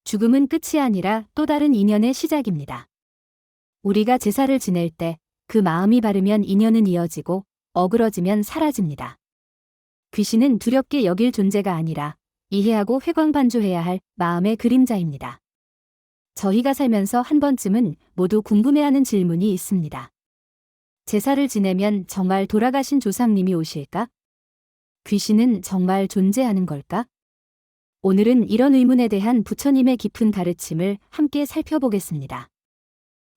죽음은 끝이 아니라 또 다른 인연의 시작입니다. 우리가 제사를 지낼 때 그 마음이 바르면 인연은 이어지고 어그러지면 사라집니다. 귀신은 두렵게 여길 존재가 아니라 이해하고 회광반조해야 할 마음의 그림자입니다. 저희가 살면서 한 번쯤은 모두 궁금해하는 질문이 있습니다. 제사를 지내면 정말 돌아가신 조상님이 오실까? 귀신은 정말 존재하는 걸까? 오늘은 이런 의문에 대한 부처님의 깊은 가르침을 함께 살펴보겠습니다.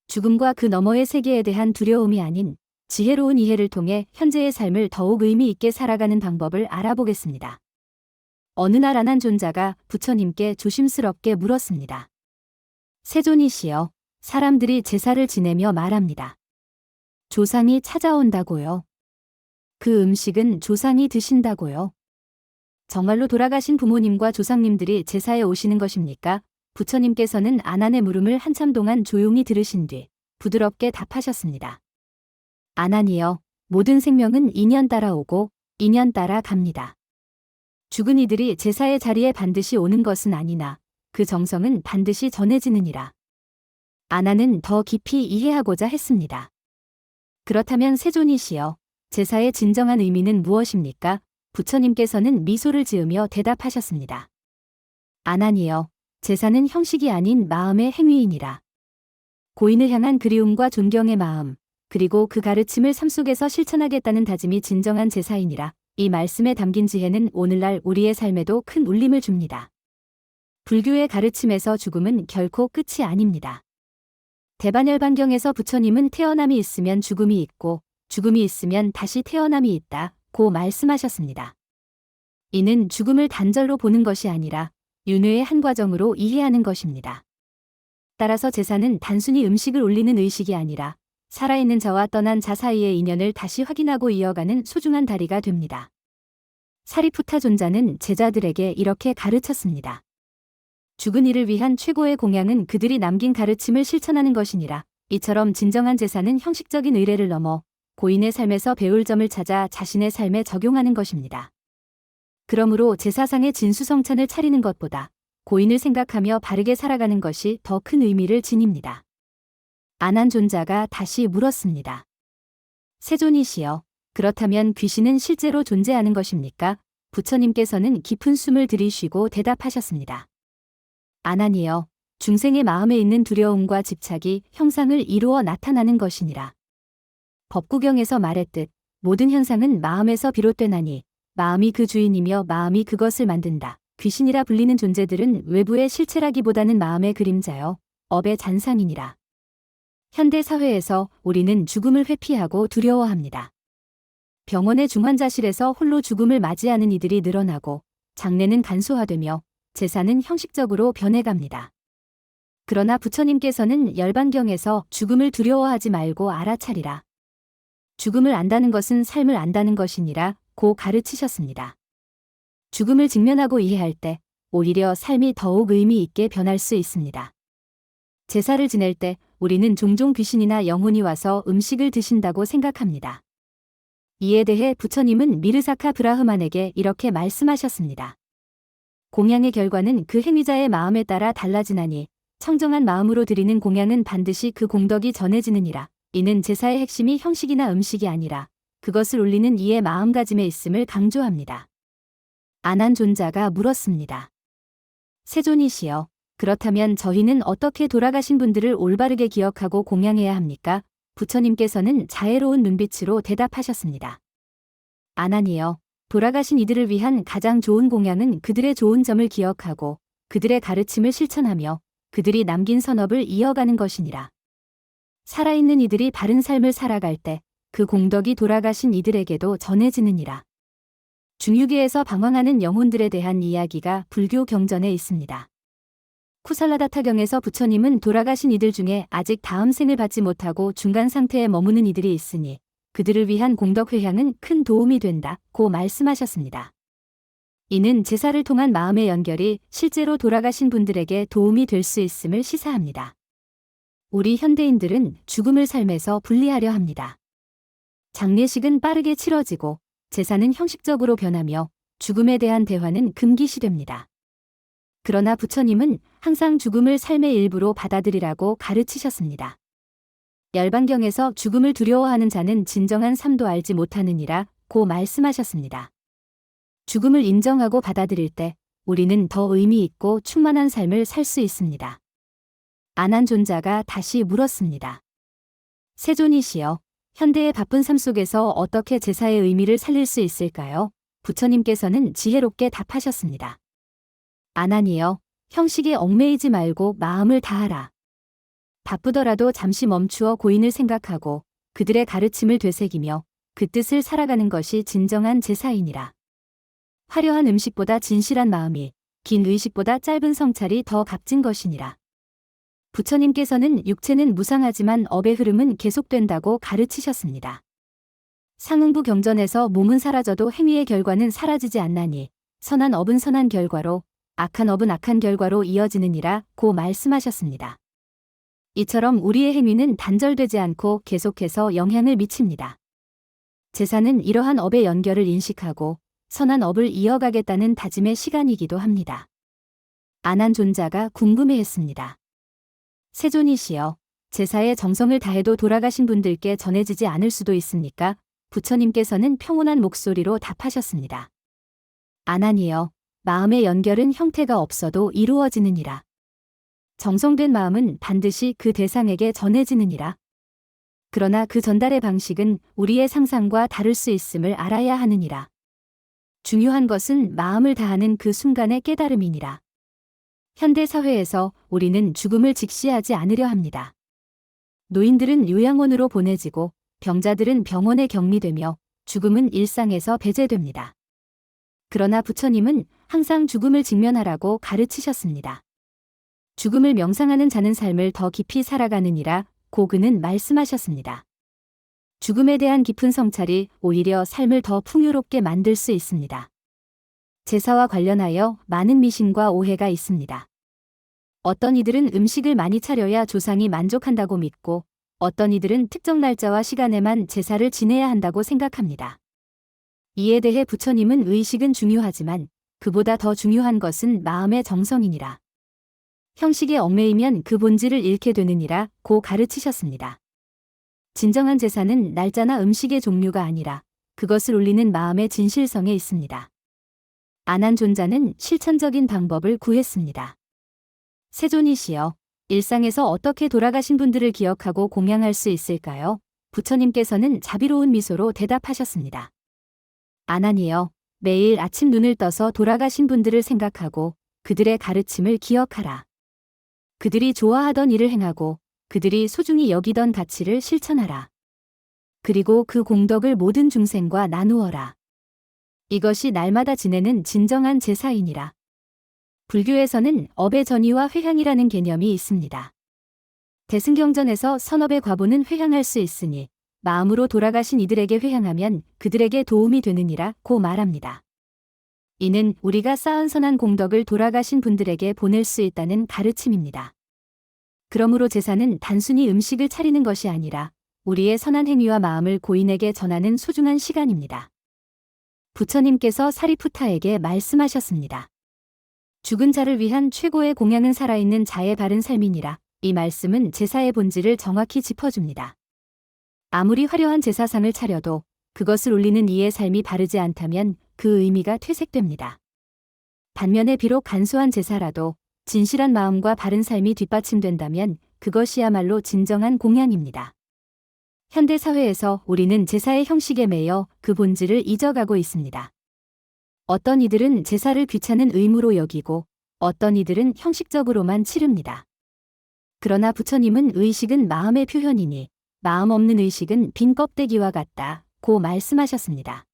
죽음과 그 너머의 세계에 대한 두려움이 아닌 지혜로운 이해를 통해 현재의 삶을 더욱 의미 있게 살아가는 방법을 알아보겠습니다. 어느 날 한 존자가 부처님께 조심스럽게 물었습니다. 세존이시여, 사람들이 제사를 지내며 말합니다. 조상이 찾아온다고요. 그 음식은 조상이 드신다고요. 정말로 돌아가신 부모님과 조상님들이 제사에 오시는 것입니까? 부처님께서는 아난의 물음을 한참 동안 조용히 들으신 뒤 부드럽게 답하셨습니다. 아난이여, 모든 생명은 인연 따라 오고 인연 따라 갑니다. 죽은 이들이 제사의 자리에 반드시 오는 것은 아니나 그 정성은 반드시 전해지느니라. 아난은 더 깊이 이해하고자 했습니다. 그렇다면 세존이시여, 제사의 진정한 의미는 무엇입니까? 부처님께서는 미소를 지으며 대답하셨습니다. 아난이여, 제사는 형식이 아닌 마음의 행위이니라. 고인을 향한 그리움과 존경의 마음, 그리고 그 가르침을 삶 속에서 실천하겠다는 다짐이 진정한 제사이니라. 이 말씀에 담긴 지혜는 오늘날 우리의 삶에도 큰 울림을 줍니다. 불교의 가르침에서 죽음은 결코 끝이 아닙니다. 대반열반경에서 부처님은 태어남이 있으면 죽음이 있고 죽음이 있으면 다시 태어남이 있다고 말씀하셨습니다. 이는 죽음을 단절로 보는 것이 아니라 윤회의 한 과정으로 이해하는 것입니다. 따라서 제사는 단순히 음식을 올리는 의식이 아니라 살아있는 자와 떠난 자 사이의 인연을 다시 확인하고 이어가는 소중한 다리가 됩니다. 사리푸타 존자는 제자들에게 이렇게 가르쳤습니다. 죽은 이를 위한 최고의 공양은 그들이 남긴 가르침을 실천하는 것이니라. 이처럼 진정한 제사는 형식적인 의례를 넘어 고인의 삶에서 배울 점을 찾아 자신의 삶에 적용하는 것입니다. 그러므로 제사상의 진수성찬을 차리는 것보다 고인을 생각하며 바르게 살아가는 것이 더 큰 의미를 지닙니다. 아난 존자가 다시 물었습니다. 세존이시여, 그렇다면 귀신은 실제로 존재하는 것입니까? 부처님께서는 깊은 숨을 들이쉬고 대답하셨습니다. 아난이여, 중생의 마음에 있는 두려움과 집착이 형상을 이루어 나타나는 것이니라. 법구경에서 말했듯 모든 현상은 마음에서 비롯되나니 마음이 그 주인이며 마음이 그것을 만든다. 귀신이라 불리는 존재들은 외부의 실체라기보다는 마음의 그림자여 업의 잔상이니라. 현대 사회에서 우리는 죽음을 회피하고 두려워합니다. 병원의 중환자실에서 홀로 죽음을 맞이하는 이들이 늘어나고 장례는 간소화되며 제사는 형식적으로 변해갑니다. 그러나 부처님께서는 열반경에서 죽음을 두려워하지 말고 알아차리라. 죽음을 안다는 것은 삶을 안다는 것이니라 고 가르치셨습니다. 죽음을 직면하고 이해할 때 오히려 삶이 더욱 의미 있게 변할 수 있습니다. 제사를 지낼 때 우리는 종종 귀신이나 영혼이 와서 음식을 드신다고 생각합니다. 이에 대해 부처님은 미르사카 브라흐만에게 이렇게 말씀하셨습니다. 공양의 결과는 그 행위자의 마음에 따라 달라지나니 청정한 마음으로 드리는 공양은 반드시 그 공덕이 전해지느니라. 이는 제사의 핵심이 형식이나 음식이 아니라 그것을 올리는 이의 마음가짐에 있음을 강조합니다. 아난 존자가 물었습니다. 세존이시여, 그렇다면 저희는 어떻게 돌아가신 분들을 올바르게 기억하고 공양해야 합니까? 부처님께서는 자애로운 눈빛으로 대답하셨습니다. 아난이여, 돌아가신 이들을 위한 가장 좋은 공양은 그들의 좋은 점을 기억하고 그들의 가르침을 실천하며 그들이 남긴 선업을 이어가는 것이니라. 살아있는 이들이 바른 삶을 살아갈 때 그 공덕이 돌아가신 이들에게도 전해지느니라. 중유계에서 방황하는 영혼들에 대한 이야기가 불교 경전에 있습니다. 쿠살라다타경에서 부처님은 돌아가신 이들 중에 아직 다음 생을 받지 못하고 중간 상태에 머무는 이들이 있으니 그들을 위한 공덕 회향은 큰 도움이 된다고 말씀하셨습니다. 이는 제사를 통한 마음의 연결이 실제로 돌아가신 분들에게 도움이 될 수 있음을 시사합니다. 우리 현대인들은 죽음을 삶에서 분리하려 합니다. 장례식은 빠르게 치러지고 제사는 형식적으로 변하며 죽음에 대한 대화는 금기시됩니다. 그러나 부처님은 항상 죽음을 삶의 일부로 받아들이라고 가르치셨습니다. 열반경에서 죽음을 두려워하는 자는 진정한 삶도 알지 못하느니라 고 말씀하셨습니다. 죽음을 인정하고 받아들일 때 우리는 더 의미 있고 충만한 삶을 살 수 있습니다. 아난존자가 다시 물었습니다. 세존이시여, 현대의 바쁜 삶 속에서 어떻게 제사의 의미를 살릴 수 있을까요? 부처님께서는 지혜롭게 답하셨습니다. 아난이여, 형식에 얽매이지 말고 마음을 다하라. 바쁘더라도 잠시 멈추어 고인을 생각하고 그들의 가르침을 되새기며 그 뜻을 살아가는 것이 진정한 제사이니라. 화려한 음식보다 진실한 마음이, 긴 의식보다 짧은 성찰이 더 값진 것이니라. 부처님께서는 육체는 무상하지만 업의 흐름은 계속된다고 가르치셨습니다. 상응부 경전에서 몸은 사라져도 행위의 결과는 사라지지 않나니 선한 업은 선한 결과로, 악한 업은 악한 결과로 이어지느니라 고 말씀하셨습니다. 이처럼 우리의 행위는 단절되지 않고 계속해서 영향을 미칩니다. 제사는 이러한 업의 연결을 인식하고 선한 업을 이어가겠다는 다짐의 시간이기도 합니다. 아난존자가 궁금해했습니다. 세존이시여, 제사에 정성을 다해도 돌아가신 분들께 전해지지 않을 수도 있습니까? 부처님께서는 평온한 목소리로 답하셨습니다. 아난이여, 마음의 연결은 형태가 없어도 이루어지느니라. 정성된 마음은 반드시 그 대상에게 전해지느니라. 그러나 그 전달의 방식은 우리의 상상과 다를 수 있음을 알아야 하느니라. 중요한 것은 마음을 다하는 그 순간의 깨달음이니라. 현대 사회에서 우리는 죽음을 직시하지 않으려 합니다. 노인들은 요양원으로 보내지고 병자들은 병원에 격리되며 죽음은 일상에서 배제됩니다. 그러나 부처님은 항상 죽음을 직면하라고 가르치셨습니다. 죽음을 명상하는 자는 삶을 더 깊이 살아가느니라 고 그는 말씀하셨습니다. 죽음에 대한 깊은 성찰이 오히려 삶을 더 풍요롭게 만들 수 있습니다. 제사와 관련하여 많은 미신과 오해가 있습니다. 어떤 이들은 음식을 많이 차려야 조상이 만족한다고 믿고 어떤 이들은 특정 날짜와 시간에만 제사를 지내야 한다고 생각합니다. 이에 대해 부처님은 의식은 중요하지만 그보다 더 중요한 것은 마음의 정성이니라. 형식에 얽매이면 그 본질을 잃게 되느니라 고 가르치셨습니다. 진정한 제사는 날짜나 음식의 종류가 아니라 그것을 올리는 마음의 진실성에 있습니다. 아난존자는 실천적인 방법을 구했습니다. 세존이시여, 일상에서 어떻게 돌아가신 분들을 기억하고 공양할 수 있을까요? 부처님께서는 자비로운 미소로 대답하셨습니다. 아난이여, 매일 아침 눈을 떠서 돌아가신 분들을 생각하고 그들의 가르침을 기억하라. 그들이 좋아하던 일을 행하고 그들이 소중히 여기던 가치를 실천하라. 그리고 그 공덕을 모든 중생과 나누어라. 이것이 날마다 지내는 진정한 제사이니라. 불교에서는 업의 전이와 회향이라는 개념이 있습니다. 대승경전에서 선업의 과보는 회향할 수 있으니 마음으로 돌아가신 이들에게 회향하면 그들에게 도움이 되느니라 고 말합니다. 이는 우리가 쌓은 선한 공덕을 돌아가신 분들에게 보낼 수 있다는 가르침입니다. 그러므로 제사는 단순히 음식을 차리는 것이 아니라 우리의 선한 행위와 마음을 고인에게 전하는 소중한 시간입니다. 부처님께서 사리푸타에게 말씀하셨습니다. 죽은 자를 위한 최고의 공양은 살아있는 자의 바른 삶이니라. 이 말씀은 제사의 본질을 정확히 짚어줍니다. 아무리 화려한 제사상을 차려도 그것을 올리는 이의 삶이 바르지 않다면 그 의미가 퇴색됩니다. 반면에 비록 간소한 제사라도 진실한 마음과 바른 삶이 뒷받침된다면 그것이야말로 진정한 공양입니다. 현대 사회에서 우리는 제사의 형식에 매여 그 본질을 잊어가고 있습니다. 어떤 이들은 제사를 귀찮은 의무로 여기고 어떤 이들은 형식적으로만 치릅니다. 그러나 부처님은 의식은 마음의 표현이니 마음 없는 의식은 빈 껍데기와 같다 고 말씀하셨습니다.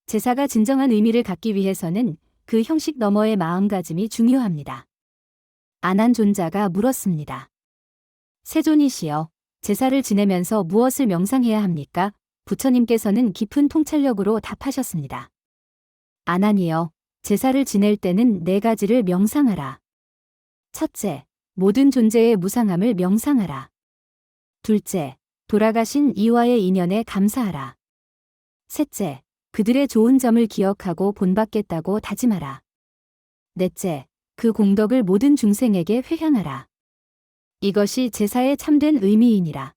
제사가 진정한 의미를 갖기 위해서는 그 형식 너머의 마음가짐이 중요합니다. 아난존자가 물었습니다. 세존이시여, 제사를 지내면서 무엇을 명상해야 합니까? 부처님께서는 깊은 통찰력으로 답하셨습니다. 아난이여, 제사를 지낼 때는 4가지를 명상하라. 첫째, 모든 존재의 무상함을 명상하라. 둘째, 돌아가신 이와의 인연에 감사하라. 셋째, 그들의 좋은 점을 기억하고 본받겠다고 다짐하라. 넷째, 그 공덕을 모든 중생에게 회향하라. 이것이 제사의 참된 의미이니라.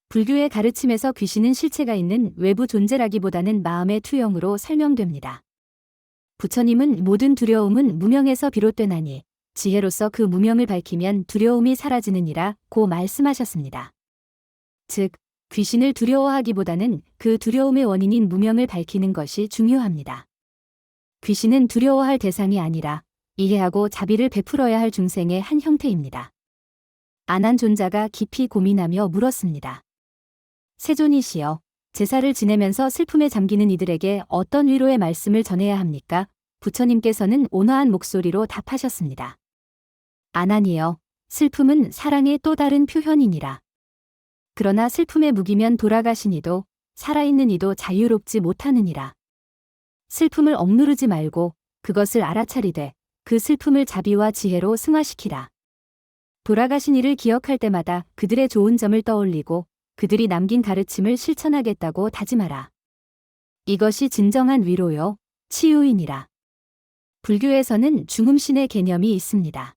불교의 가르침에서 귀신은 실체가 있는 외부 존재라기보다는 마음의 투영으로 설명됩니다. 부처님은 모든 두려움은 무명에서 비롯되나니 지혜로서 그 무명을 밝히면 두려움이 사라지느니라 고 말씀하셨습니다. 즉, 귀신을 두려워하기보다는 그 두려움의 원인인 무명을 밝히는 것이 중요합니다. 귀신은 두려워할 대상이 아니라 이해하고 자비를 베풀어야 할 중생의 한 형태입니다. 아난존자가 깊이 고민하며 물었습니다. 세존이시여, 제사를 지내면서 슬픔에 잠기는 이들에게 어떤 위로의 말씀을 전해야 합니까? 부처님께서는 온화한 목소리로 답하셨습니다. 아난이여, 슬픔은 사랑의 또 다른 표현이니라. 그러나 슬픔에 묵이면 돌아가신 이도 살아있는 이도 자유롭지 못하느니라. 슬픔을 억누르지 말고 그것을 알아차리되 그 슬픔을 자비와 지혜로 승화시키라. 돌아가신 이를 기억할 때마다 그들의 좋은 점을 떠올리고 그들이 남긴 가르침을 실천하겠다고 다짐하라. 이것이 진정한 위로요, 치유이니라. 불교에서는 죽음신의 개념이 있습니다.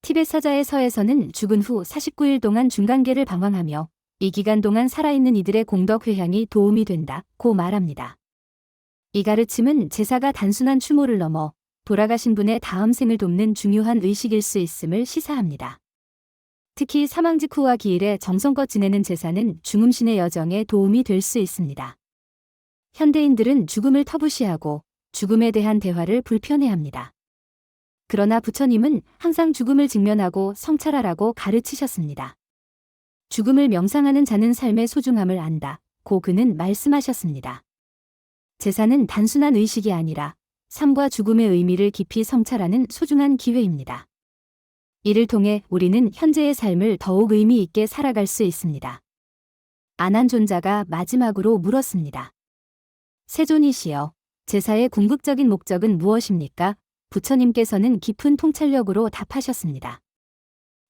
티벳 사자의 서에서는 죽은 후 49일 동안 중간계를 방황하며 이 기간 동안 살아있는 이들의 공덕 회향이 도움이 된다고 말합니다. 이 가르침은 제사가 단순한 추모를 넘어 돌아가신 분의 다음 생을 돕는 중요한 의식일 수 있음을 시사합니다. 특히 사망 직후와 기일에 정성껏 지내는 제사는 죽음신의 여정에 도움이 될 수 있습니다. 현대인들은 죽음을 터부시하고 죽음에 대한 대화를 불편해합니다. 그러나 부처님은 항상 죽음을 직면하고 성찰하라고 가르치셨습니다. 죽음을 명상하는 자는 삶의 소중함을 안다, 고 그는 말씀하셨습니다. 제사는 단순한 의식이 아니라 삶과 죽음의 의미를 깊이 성찰하는 소중한 기회입니다. 이를 통해 우리는 현재의 삶을 더욱 의미 있게 살아갈 수 있습니다. 아난존자가 마지막으로 물었습니다. 세존이시여, 제사의 궁극적인 목적은 무엇입니까? 부처님께서는 깊은 통찰력으로 답하셨습니다.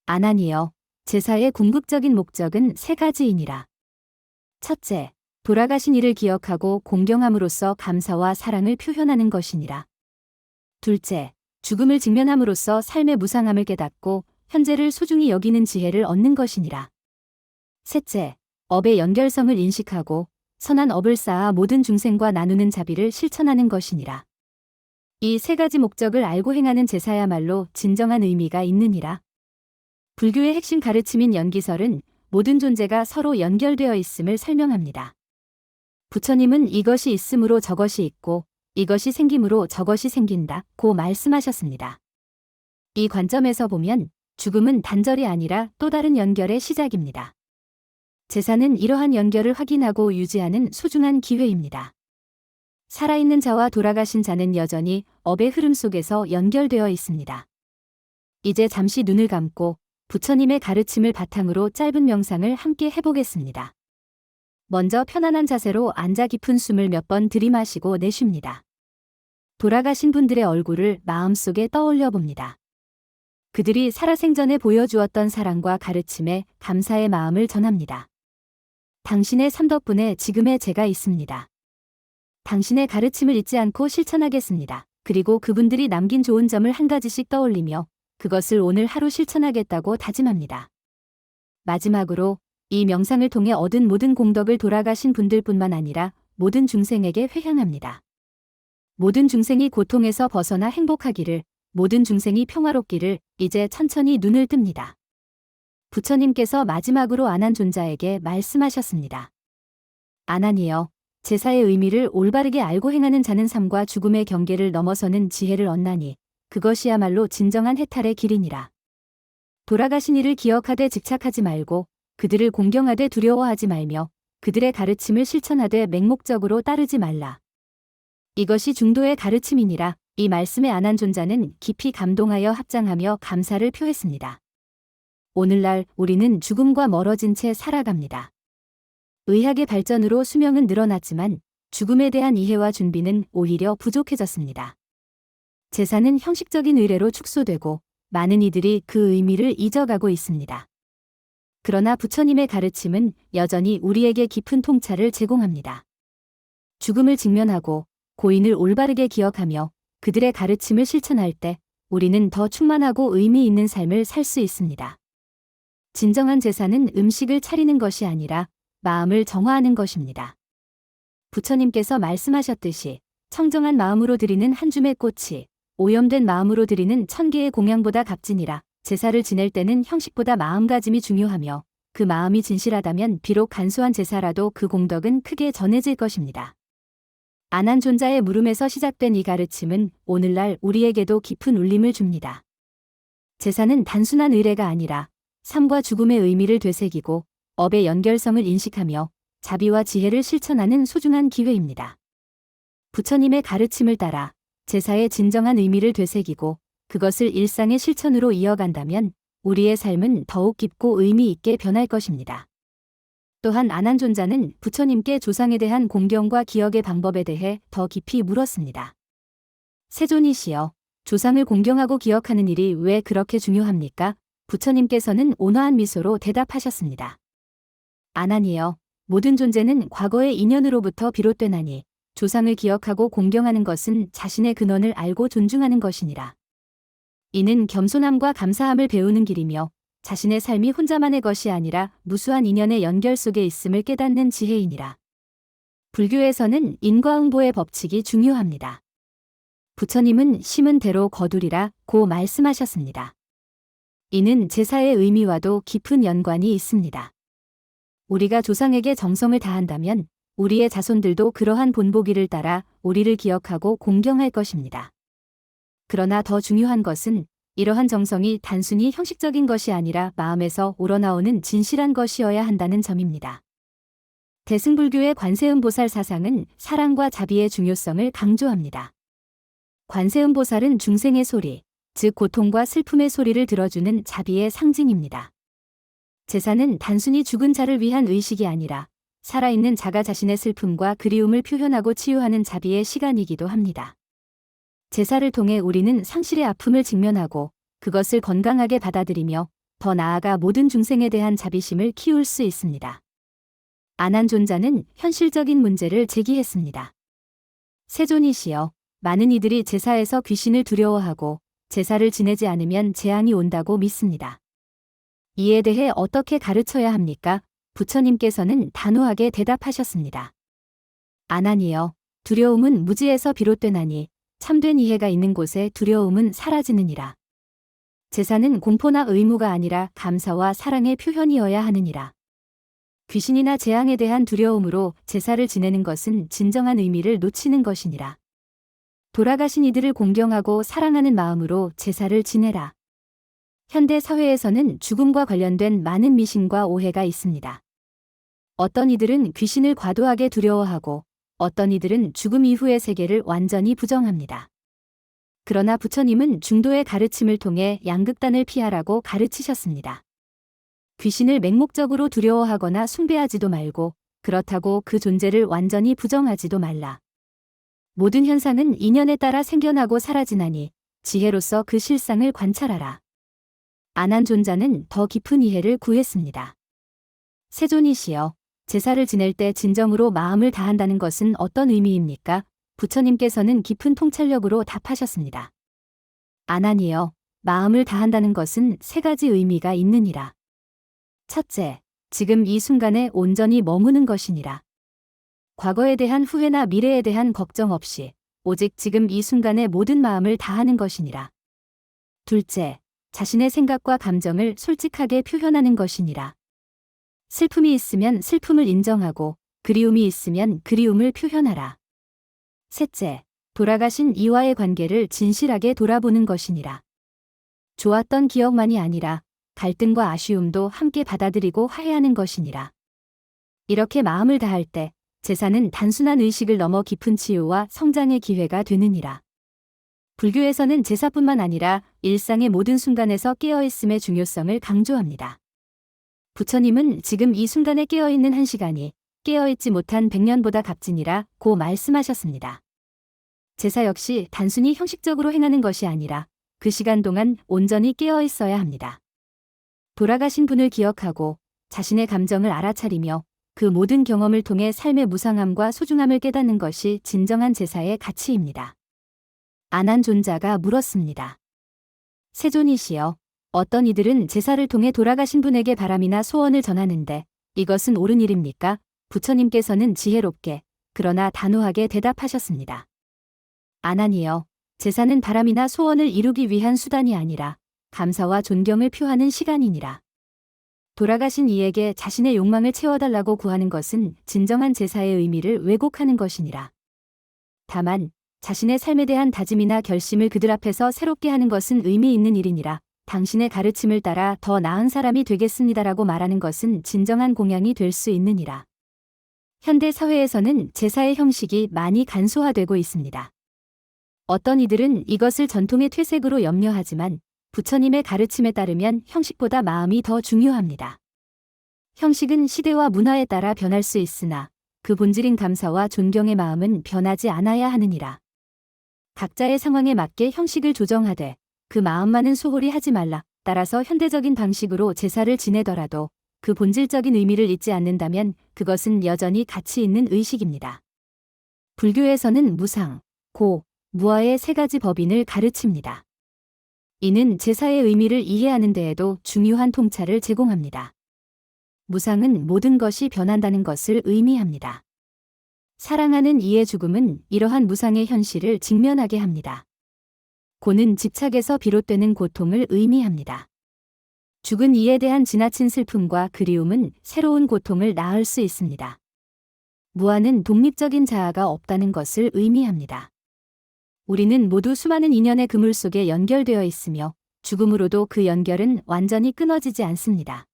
아난이여, 제사의 궁극적인 목적은 세 가지이니라. 첫째, 돌아가신 이를 기억하고 공경함으로써 감사와 사랑을 표현하는 것이니라. 둘째, 죽음을 직면함으로써 삶의 무상함을 깨닫고 현재를 소중히 여기는 지혜를 얻는 것이니라. 셋째, 업의 연결성을 인식하고 선한 업을 쌓아 모든 중생과 나누는 자비를 실천하는 것이니라. 이 세 가지 목적을 알고 행하는 제사야말로 진정한 의미가 있느니라. 불교의 핵심 가르침인 연기설은 모든 존재가 서로 연결되어 있음을 설명합니다. 부처님은 이것이 있음으로 저것이 있고 이것이 생김으로 저것이 생긴다 고 말씀하셨습니다. 이 관점에서 보면 죽음은 단절이 아니라 또 다른 연결의 시작입니다. 제사는 이러한 연결을 확인하고 유지하는 소중한 기회입니다. 살아있는 자와 돌아가신 자는 여전히 업의 흐름 속에서 연결되어 있습니다. 이제 잠시 눈을 감고 부처님의 가르침을 바탕으로 짧은 명상을 함께 해보겠습니다. 먼저 편안한 자세로 앉아 깊은 숨을 몇 번 들이마시고 내쉽니다. 돌아가신 분들의 얼굴을 마음속에 떠올려 봅니다. 그들이 살아생전에 보여주었던 사랑과 가르침에 감사의 마음을 전합니다. 당신의 삶 덕분에 지금의 제가 있습니다. 당신의 가르침을 잊지 않고 실천하겠습니다. 그리고 그분들이 남긴 좋은 점을 한 가지씩 떠올리며 그것을 오늘 하루 실천하겠다고 다짐합니다. 마지막으로 이 명상을 통해 얻은 모든 공덕을 돌아가신 분들뿐만 아니라 모든 중생에게 회향합니다. 모든 중생이 고통에서 벗어나 행복하기를, 모든 중생이 평화롭기를 이제 천천히 눈을 뜹니다. 부처님께서 마지막으로 아난존자에게 말씀하셨습니다. 아난이여, 제사의 의미를 올바르게 알고 행하는 자는 삶과 죽음의 경계를 넘어서는 지혜를 얻나니 그것이야말로 진정한 해탈의 길이니라. 돌아가신 이를 기억하되 집착하지 말고 그들을 공경하되 두려워하지 말며 그들의 가르침을 실천하되 맹목적으로 따르지 말라. 이것이 중도의 가르침이니라. 이 말씀에 아난존자는 깊이 감동하여 합장하며 감사를 표했습니다. 오늘날 우리는 죽음과 멀어진 채 살아갑니다. 의학의 발전으로 수명은 늘어났지만 죽음에 대한 이해와 준비는 오히려 부족해졌습니다. 제사는 형식적인 의례로 축소되고 많은 이들이 그 의미를 잊어가고 있습니다. 그러나 부처님의 가르침은 여전히 우리에게 깊은 통찰을 제공합니다. 죽음을 직면하고 고인을 올바르게 기억하며 그들의 가르침을 실천할 때 우리는 더 충만하고 의미 있는 삶을 살 수 있습니다. 진정한 제사는 음식을 차리는 것이 아니라 마음을 정화하는 것입니다. 부처님께서 말씀하셨듯이 청정한 마음으로 드리는 한 줌의 꽃이 오염된 마음으로 드리는 1000개의 공양보다 값지니라. 제사를 지낼 때는 형식보다 마음가짐이 중요하며 그 마음이 진실하다면 비록 간소한 제사라도 그 공덕은 크게 전해질 것입니다. 아난존자의 물음에서 시작된 이 가르침은 오늘날 우리에게도 깊은 울림을 줍니다. 제사는 단순한 의례가 아니라 삶과 죽음의 의미를 되새기고 업의 연결성을 인식하며 자비와 지혜를 실천하는 소중한 기회입니다. 부처님의 가르침을 따라 제사의 진정한 의미를 되새기고 그것을 일상의 실천으로 이어간다면 우리의 삶은 더욱 깊고 의미 있게 변할 것입니다. 또한 아난존자는 부처님께 조상에 대한 공경과 기억의 방법에 대해 더 깊이 물었습니다. 세존이시여, 조상을 공경하고 기억하는 일이 왜 그렇게 중요합니까? 부처님께서는 온화한 미소로 대답하셨습니다. 아난이여, 모든 존재는 과거의 인연으로부터 비롯되나니 조상을 기억하고 공경하는 것은 자신의 근원을 알고 존중하는 것이니라. 이는 겸손함과 감사함을 배우는 길이며 자신의 삶이 혼자만의 것이 아니라 무수한 인연의 연결 속에 있음을 깨닫는 지혜이니라. 불교에서는 인과응보의 법칙이 중요합니다. 부처님은 심은 대로 거두리라 고 말씀하셨습니다. 이는 제사의 의미와도 깊은 연관이 있습니다. 우리가 조상에게 정성을 다한다면 우리의 자손들도 그러한 본보기를 따라 우리를 기억하고 공경할 것입니다. 그러나 더 중요한 것은 이러한 정성이 단순히 형식적인 것이 아니라 마음에서 우러나오는 진실한 것이어야 한다는 점입니다. 대승불교의 관세음보살 사상은 사랑과 자비의 중요성을 강조합니다. 관세음보살은 중생의 소리, 즉 고통과 슬픔의 소리를 들어주는 자비의 상징입니다. 제사는 단순히 죽은 자를 위한 의식이 아니라 살아있는 자가 자신의 슬픔과 그리움을 표현하고 치유하는 자비의 시간이기도 합니다. 제사를 통해 우리는 상실의 아픔을 직면하고 그것을 건강하게 받아들이며 더 나아가 모든 중생에 대한 자비심을 키울 수 있습니다. 아난존자는 현실적인 문제를 제기했습니다. 세존이시여, 많은 이들이 제사에서 귀신을 두려워하고 제사를 지내지 않으면 재앙이 온다고 믿습니다. 이에 대해 어떻게 가르쳐야 합니까? 부처님께서는 단호하게 대답하셨습니다. 아난이여, 두려움은 무지에서 비롯되나니 참된 이해가 있는 곳에 두려움은 사라지느니라. 제사는 공포나 의무가 아니라 감사와 사랑의 표현이어야 하느니라. 귀신이나 재앙에 대한 두려움으로 제사를 지내는 것은 진정한 의미를 놓치는 것이니라. 돌아가신 이들을 공경하고 사랑하는 마음으로 제사를 지내라. 현대 사회에서는 죽음과 관련된 많은 미신과 오해가 있습니다. 어떤 이들은 귀신을 과도하게 두려워하고 어떤 이들은 죽음 이후의 세계를 완전히 부정합니다. 그러나 부처님은 중도의 가르침을 통해 양극단을 피하라고 가르치셨습니다. 귀신을 맹목적으로 두려워하거나 숭배하지도 말고 그렇다고 그 존재를 완전히 부정하지도 말라. 모든 현상은 인연에 따라 생겨나고 사라지나니 지혜로서 그 실상을 관찰하라. 아난존자는 더 깊은 이해를 구했습니다. 세존이시여, 제사를 지낼 때 진정으로 마음을 다한다는 것은 어떤 의미입니까? 부처님께서는 깊은 통찰력으로 답하셨습니다. 아난이여, 마음을 다한다는 것은 3가지 의미가 있느니라. 첫째, 지금 이 순간에 온전히 머무는 것이니라. 과거에 대한 후회나 미래에 대한 걱정 없이 오직 지금 이 순간에 모든 마음을 다하는 것이니라. 둘째, 자신의 생각과 감정을 솔직하게 표현하는 것이니라. 슬픔이 있으면 슬픔을 인정하고 그리움이 있으면 그리움을 표현하라. 셋째, 돌아가신 이와의 관계를 진실하게 돌아보는 것이니라. 좋았던 기억만이 아니라 갈등과 아쉬움도 함께 받아들이고 화해하는 것이니라. 이렇게 마음을 다할 때 제사는 단순한 의식을 넘어 깊은 치유와 성장의 기회가 되느니라. 불교에서는 제사뿐만 아니라 일상의 모든 순간에서 깨어있음의 중요성을 강조합니다. 부처님은 지금 이 순간에 깨어있는 1시간이 깨어있지 못한 100년보다 값지니라 고 말씀하셨습니다. 제사 역시 단순히 형식적으로 행하는 것이 아니라 그 시간 동안 온전히 깨어있어야 합니다. 돌아가신 분을 기억하고 자신의 감정을 알아차리며 그 모든 경험을 통해 삶의 무상함과 소중함을 깨닫는 것이 진정한 제사의 가치입니다. 아난존자가 물었습니다. 세존이시여, 어떤 이들은 제사를 통해 돌아가신 분에게 바람이나 소원을 전하는데 이것은 옳은 일입니까? 부처님께서는 지혜롭게 그러나 단호하게 대답하셨습니다. 아나니여, 제사는 바람이나 소원을 이루기 위한 수단이 아니라 감사와 존경을 표하는 시간이니라. 돌아가신 이에게 자신의 욕망을 채워달라고 구하는 것은 진정한 제사의 의미를 왜곡하는 것이니라. 다만 자신의 삶에 대한 다짐이나 결심을 그들 앞에서 새롭게 하는 것은 의미 있는 일이니라. 당신의 가르침을 따라 더 나은 사람이 되겠습니다라고 말하는 것은 진정한 공양이 될 수 있느니라. 현대 사회에서는 제사의 형식이 많이 간소화되고 있습니다. 어떤 이들은 이것을 전통의 퇴색으로 염려하지만 부처님의 가르침에 따르면 형식보다 마음이 더 중요합니다. 형식은 시대와 문화에 따라 변할 수 있으나 그 본질인 감사와 존경의 마음은 변하지 않아야 하느니라. 각자의 상황에 맞게 형식을 조정하되 그 마음만은 소홀히 하지 말라. 따라서 현대적인 방식으로 제사를 지내더라도 그 본질적인 의미를 잊지 않는다면 그것은 여전히 가치 있는 의식입니다. 불교에서는 무상, 고, 무아의 세 가지 법인을 가르칩니다. 이는 제사의 의미를 이해하는 데에도 중요한 통찰을 제공합니다. 무상은 모든 것이 변한다는 것을 의미합니다. 사랑하는 이의 죽음은 이러한 무상의 현실을 직면하게 합니다. 고는 집착에서 비롯되는 고통을 의미합니다. 죽은 이에 대한 지나친 슬픔과 그리움은 새로운 고통을 낳을 수 있습니다. 무아는 독립적인 자아가 없다는 것을 의미합니다. 우리는 모두 수많은 인연의 그물 속에 연결되어 있으며 죽음으로도 그 연결은 완전히 끊어지지 않습니다.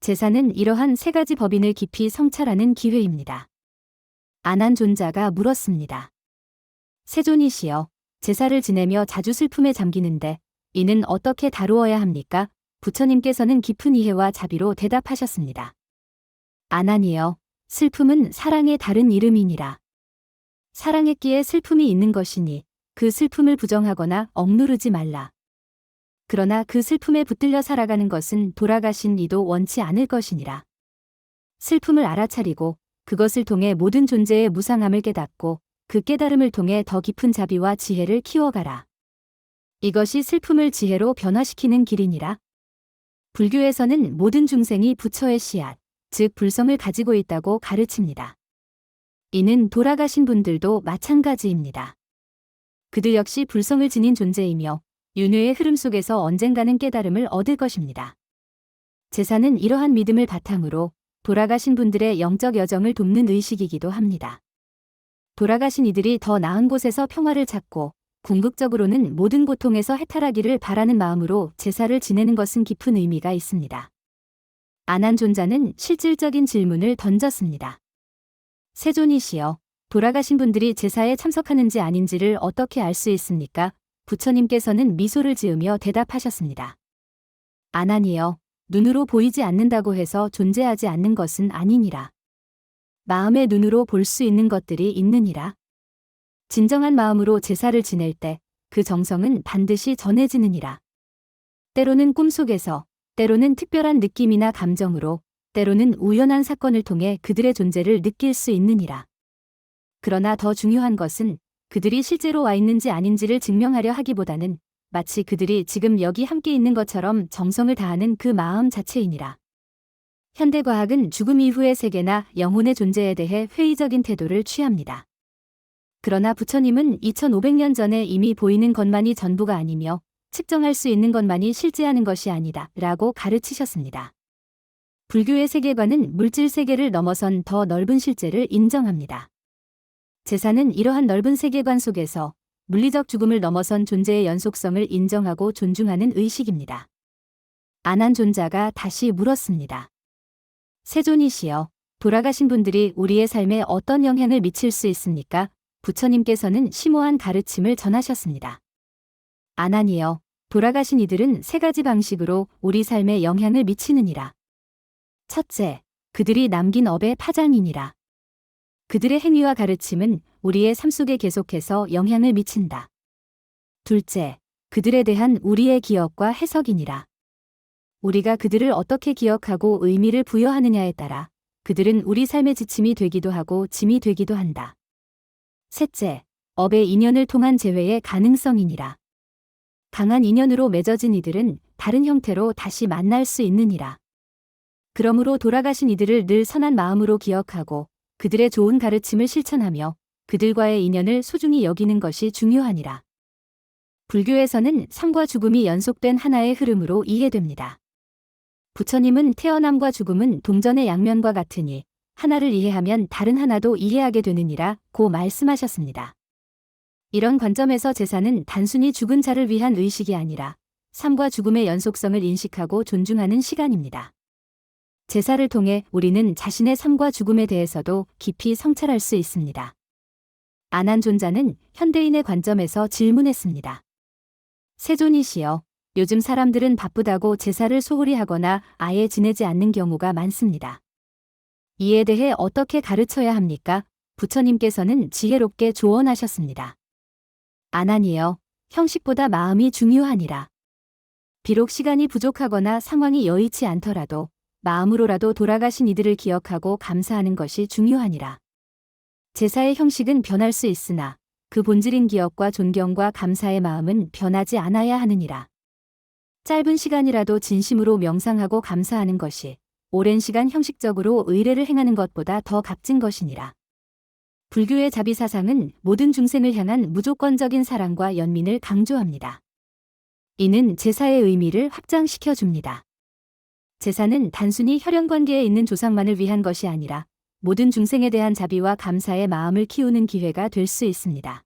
제사는 이러한 세 가지 법인을 깊이 성찰하는 기회입니다. 아난존자가 물었습니다. 세존이시여, 제사를 지내며 자주 슬픔에 잠기는데 이는 어떻게 다루어야 합니까? 부처님께서는 깊은 이해와 자비로 대답하셨습니다. 아나니여, 슬픔은 사랑의 다른 이름이니라. 사랑했기에 슬픔이 있는 것이니 그 슬픔을 부정하거나 억누르지 말라. 그러나 그 슬픔에 붙들려 살아가는 것은 돌아가신 이도 원치 않을 것이니라. 슬픔을 알아차리고 그것을 통해 모든 존재의 무상함을 깨닫고 그 깨달음을 통해 더 깊은 자비와 지혜를 키워가라. 이것이 슬픔을 지혜로 변화시키는 길이니라. 불교에서는 모든 중생이 부처의 씨앗, 즉 불성을 가지고 있다고 가르칩니다. 이는 돌아가신 분들도 마찬가지입니다. 그들 역시 불성을 지닌 존재이며 윤회의 흐름 속에서 언젠가는 깨달음을 얻을 것입니다. 제사는 이러한 믿음을 바탕으로 돌아가신 분들의 영적 여정을 돕는 의식이기도 합니다. 돌아가신 이들이 더 나은 곳에서 평화를 찾고 궁극적으로는 모든 고통에서 해탈하기를 바라는 마음으로 제사를 지내는 것은 깊은 의미가 있습니다. 아난존자는 실질적인 질문을 던졌습니다. 세존이시여, 돌아가신 분들이 제사에 참석하는지 아닌지를 어떻게 알 수 있습니까? 부처님께서는 미소를 지으며 대답하셨습니다. 아나니여, 눈으로 보이지 않는다고 해서 존재하지 않는 것은 아니니라. 마음의 눈으로 볼 수 있는 것들이 있느니라. 진정한 마음으로 제사를 지낼 때 그 정성은 반드시 전해지느니라. 때로는 꿈속에서, 때로는 특별한 느낌이나 감정으로, 때로는 우연한 사건을 통해 그들의 존재를 느낄 수 있느니라. 그러나 더 중요한 것은 그들이 실제로 와 있는지 아닌지를 증명하려 하기보다는 마치 그들이 지금 여기 함께 있는 것처럼 정성을 다하는 그 마음 자체이니라. 현대과학은 죽음 이후의 세계나 영혼의 존재에 대해 회의적인 태도를 취합니다. 그러나 부처님은 2500년 전에 이미 보이는 것만이 전부가 아니며 측정할 수 있는 것만이 실제하는 것이 아니다 라고 가르치셨습니다. 불교의 세계관은 물질 세계를 넘어선 더 넓은 실제를 인정합니다. 제사는 이러한 넓은 세계관 속에서 물리적 죽음을 넘어선 존재의 연속성을 인정하고 존중하는 의식입니다. 아난존자가 다시 물었습니다. 세존이시여, 돌아가신 분들이 우리의 삶에 어떤 영향을 미칠 수 있습니까? 부처님께서는 심오한 가르침을 전하셨습니다. 아나니여, 돌아가신 이들은 세 가지 방식으로 우리 삶에 영향을 미치느니라. 첫째, 그들이 남긴 업의 파장이니라. 그들의 행위와 가르침은 우리의 삶 속에 계속해서 영향을 미친다. 둘째, 그들에 대한 우리의 기억과 해석이니라. 우리가 그들을 어떻게 기억하고 의미를 부여하느냐에 따라 그들은 우리 삶의 지침이 되기도 하고 짐이 되기도 한다. 셋째, 업의 인연을 통한 재회의 가능성이니라. 강한 인연으로 맺어진 이들은 다른 형태로 다시 만날 수 있느니라. 그러므로 돌아가신 이들을 늘 선한 마음으로 기억하고 그들의 좋은 가르침을 실천하며 그들과의 인연을 소중히 여기는 것이 중요하니라. 불교에서는 삶과 죽음이 연속된 하나의 흐름으로 이해됩니다. 부처님은 태어남과 죽음은 동전의 양면과 같으니 하나를 이해하면 다른 하나도 이해하게 되느니라 고 말씀하셨습니다. 이런 관점에서 제사는 단순히 죽은 자를 위한 의식이 아니라 삶과 죽음의 연속성을 인식하고 존중하는 시간입니다. 제사를 통해 우리는 자신의 삶과 죽음에 대해서도 깊이 성찰할 수 있습니다. 아난존자는 현대인의 관점에서 질문했습니다. 세존이시여, 요즘 사람들은 바쁘다고 제사를 소홀히 하거나 아예 지내지 않는 경우가 많습니다. 이에 대해 어떻게 가르쳐야 합니까? 부처님께서는 지혜롭게 조언하셨습니다. 아난이여, 형식보다 마음이 중요하니라. 비록 시간이 부족하거나 상황이 여의치 않더라도 마음으로라도 돌아가신 이들을 기억하고 감사하는 것이 중요하니라. 제사의 형식은 변할 수 있으나 그 본질인 기억과 존경과 감사의 마음은 변하지 않아야 하느니라. 짧은 시간이라도 진심으로 명상하고 감사하는 것이 오랜 시간 형식적으로 의례를 행하는 것보다 더 값진 것이니라. 불교의 자비사상은 모든 중생을 향한 무조건적인 사랑과 연민을 강조합니다. 이는 제사의 의미를 확장시켜 줍니다. 제사는 단순히 혈연관계에 있는 조상만을 위한 것이 아니라 모든 중생에 대한 자비와 감사의 마음을 키우는 기회가 될 수 있습니다.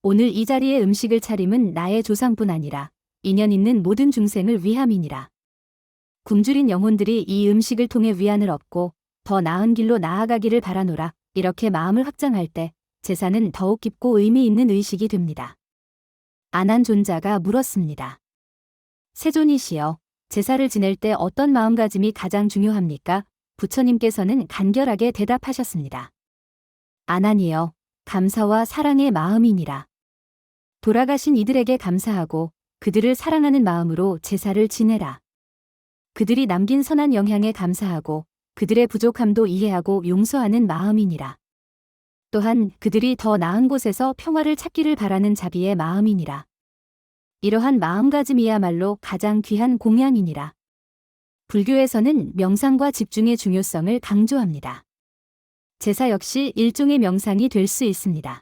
오늘 이 자리에 음식을 차림은 나의 조상뿐 아니라 인연 있는 모든 중생을 위함이니라. 굶주린 영혼들이 이 음식을 통해 위안을 얻고 더 나은 길로 나아가기를 바라노라. 이렇게 마음을 확장할 때 제사는 더욱 깊고 의미 있는 의식이 됩니다. 아난존자가 물었습니다. 세존이시여, 제사를 지낼 때 어떤 마음가짐이 가장 중요합니까? 부처님께서는 간결하게 대답하셨습니다. 아난이여, 감사와 사랑의 마음이니라. 돌아가신 이들에게 감사하고 그들을 사랑하는 마음으로 제사를 지내라. 그들이 남긴 선한 영향에 감사하고 그들의 부족함도 이해하고 용서하는 마음이니라. 또한 그들이 더 나은 곳에서 평화를 찾기를 바라는 자비의 마음이니라. 이러한 마음가짐이야말로 가장 귀한 공양이니라. 불교에서는 명상과 집중의 중요성을 강조합니다. 제사 역시 일종의 명상이 될 수 있습니다.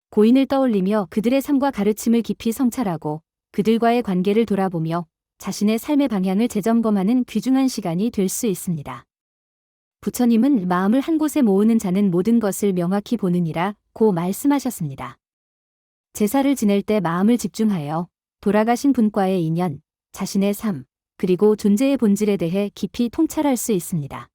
고인을 떠올리며 그들의 삶과 가르침을 깊이 성찰하고 그들과의 관계를 돌아보며 자신의 삶의 방향을 재점검하는 귀중한 시간이 될 수 있습니다. 부처님은 마음을 한 곳에 모으는 자는 모든 것을 명확히 보느니라 고 말씀하셨습니다. 제사를 지낼 때 마음을 집중하여 돌아가신 분과의 인연, 자신의 삶, 그리고 존재의 본질에 대해 깊이 통찰할 수 있습니다.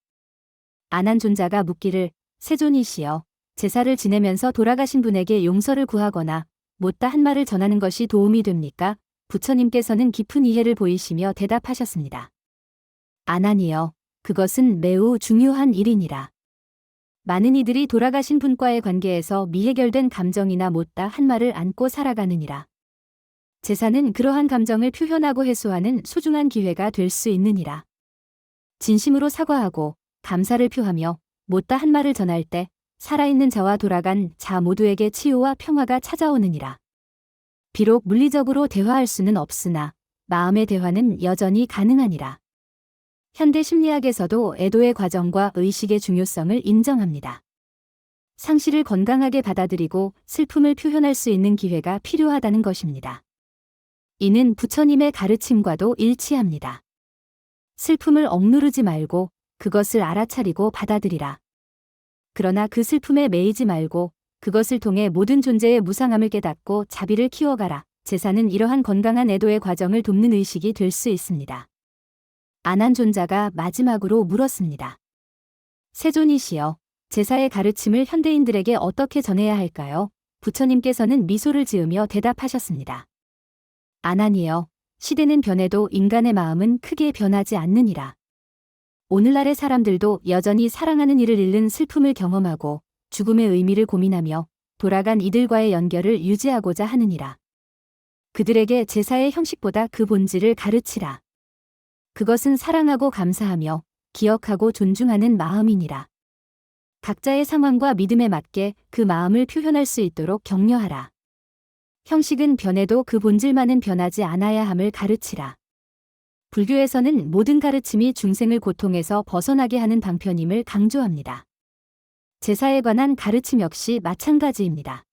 아난존자가 묻기를, 세존이시여, 제사를 지내면서 돌아가신 분에게 용서를 구하거나 못다 한 말을 전하는 것이 도움이 됩니까? 부처님께서는 깊은 이해를 보이시며 대답하셨습니다. 아난이여, 그것은 매우 중요한 일이니라. 많은 이들이 돌아가신 분과의 관계에서 미해결된 감정이나 못다 한 말을 안고 살아가느니라. 제사는 그러한 감정을 표현하고 해소하는 소중한 기회가 될 수 있느니라. 진심으로 사과하고 감사를 표하며 못다 한 말을 전할 때 살아있는 자와 돌아간 자 모두에게 치유와 평화가 찾아오느니라. 비록 물리적으로 대화할 수는 없으나 마음의 대화는 여전히 가능하니라. 현대 심리학에서도 애도의 과정과 의식의 중요성을 인정합니다. 상실을 건강하게 받아들이고 슬픔을 표현할 수 있는 기회가 필요하다는 것입니다. 이는 부처님의 가르침과도 일치합니다. 슬픔을 억누르지 말고 그것을 알아차리고 받아들이라. 그러나 그 슬픔에 매이지 말고 그것을 통해 모든 존재의 무상함을 깨닫고 자비를 키워가라. 제사는 이러한 건강한 애도의 과정을 돕는 의식이 될 수 있습니다. 아난존자가 마지막으로 물었습니다. 세존이시여, 제사의 가르침을 현대인들에게 어떻게 전해야 할까요? 부처님께서는 미소를 지으며 대답하셨습니다. 아난이여, 시대는 변해도 인간의 마음은 크게 변하지 않느니라. 오늘날의 사람들도 여전히 사랑하는 이를 잃는 슬픔을 경험하고 죽음의 의미를 고민하며 돌아간 이들과의 연결을 유지하고자 하느니라. 그들에게 제사의 형식보다 그 본질을 가르치라. 그것은 사랑하고 감사하며 기억하고 존중하는 마음이니라. 각자의 상황과 믿음에 맞게 그 마음을 표현할 수 있도록 격려하라. 형식은 변해도 그 본질만은 변하지 않아야 함을 가르치라. 불교에서는 모든 가르침이 중생을 고통에서 벗어나게 하는 방편임을 강조합니다. 제사에 관한 가르침 역시 마찬가지입니다.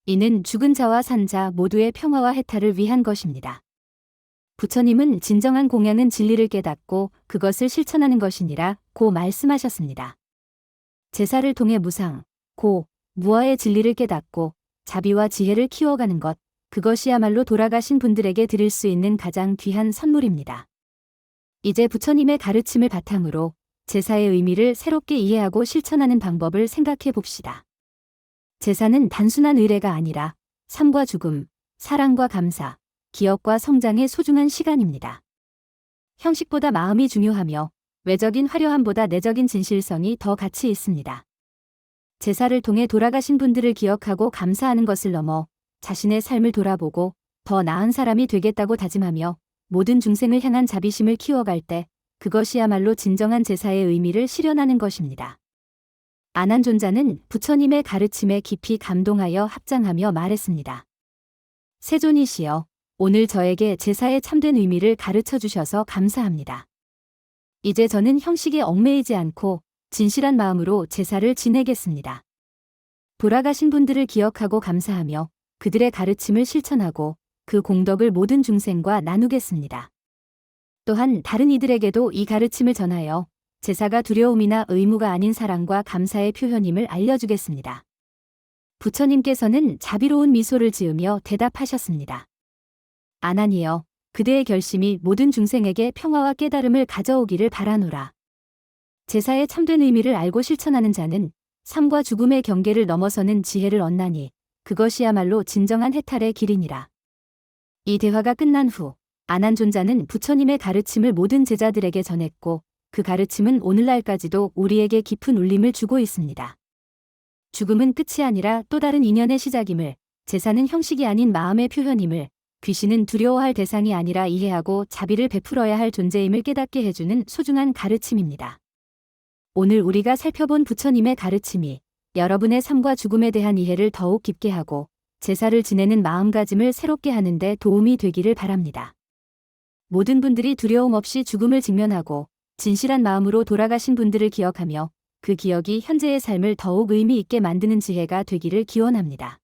이는 죽은 자와 산 자 모두의 평화와 해탈을 위한 것입니다. 부처님은 진정한 공양은 진리를 깨닫고 그것을 실천하는 것이니라 고 말씀하셨습니다. 제사를 통해 무상, 고, 무아의 진리를 깨닫고 자비와 지혜를 키워가는 것, 그것이야말로 돌아가신 분들에게 드릴 수 있는 가장 귀한 선물입니다. 이제 부처님의 가르침을 바탕으로 제사의 의미를 새롭게 이해하고 실천하는 방법을 생각해 봅시다. 제사는 단순한 의례가 아니라 삶과 죽음, 사랑과 감사, 기억과 성장의 소중한 시간입니다. 형식보다 마음이 중요하며 외적인 화려함보다 내적인 진실성이 더 가치 있습니다. 제사를 통해 돌아가신 분들을 기억하고 감사하는 것을 넘어 자신의 삶을 돌아보고 더 나은 사람이 되겠다고 다짐하며 모든 중생을 향한 자비심을 키워갈 때 그것이야말로 진정한 제사의 의미를 실현하는 것입니다. 아난존자는 부처님의 가르침에 깊이 감동하여 합장하며 말했습니다. 세존이시여, 오늘 저에게 제사의 참된 의미를 가르쳐 주셔서 감사합니다. 이제 저는 형식에 얽매이지 않고 진실한 마음으로 제사를 지내겠습니다. 돌아가신 분들을 기억하고 감사하며 그들의 가르침을 실천하고 그 공덕을 모든 중생과 나누겠습니다. 또한 다른 이들에게도 이 가르침을 전하여 제사가 두려움이나 의무가 아닌 사랑과 감사의 표현임을 알려주겠습니다. 부처님께서는 자비로운 미소를 지으며 대답하셨습니다. 아난이여, 그대의 결심이 모든 중생에게 평화와 깨달음을 가져오기를 바라노라. 제사의 참된 의미를 알고 실천하는 자는 삶과 죽음의 경계를 넘어서는 지혜를 얻나니 그것이야말로 진정한 해탈의 길이니라. 이 대화가 끝난 후 아난존자는 부처님의 가르침을 모든 제자들에게 전했고 그 가르침은 오늘날까지도 우리에게 깊은 울림을 주고 있습니다. 죽음은 끝이 아니라 또 다른 인연의 시작임을, 제사는 형식이 아닌 마음의 표현임을, 귀신은 두려워할 대상이 아니라 이해하고 자비를 베풀어야 할 존재임을 깨닫게 해주는 소중한 가르침입니다. 오늘 우리가 살펴본 부처님의 가르침이 여러분의 삶과 죽음에 대한 이해를 더욱 깊게 하고 제사를 지내는 마음가짐을 새롭게 하는 데 도움이 되기를 바랍니다. 모든 분들이 두려움 없이 죽음을 직면하고 진실한 마음으로 돌아가신 분들을 기억하며 그 기억이 현재의 삶을 더욱 의미 있게 만드는 지혜가 되기를 기원합니다.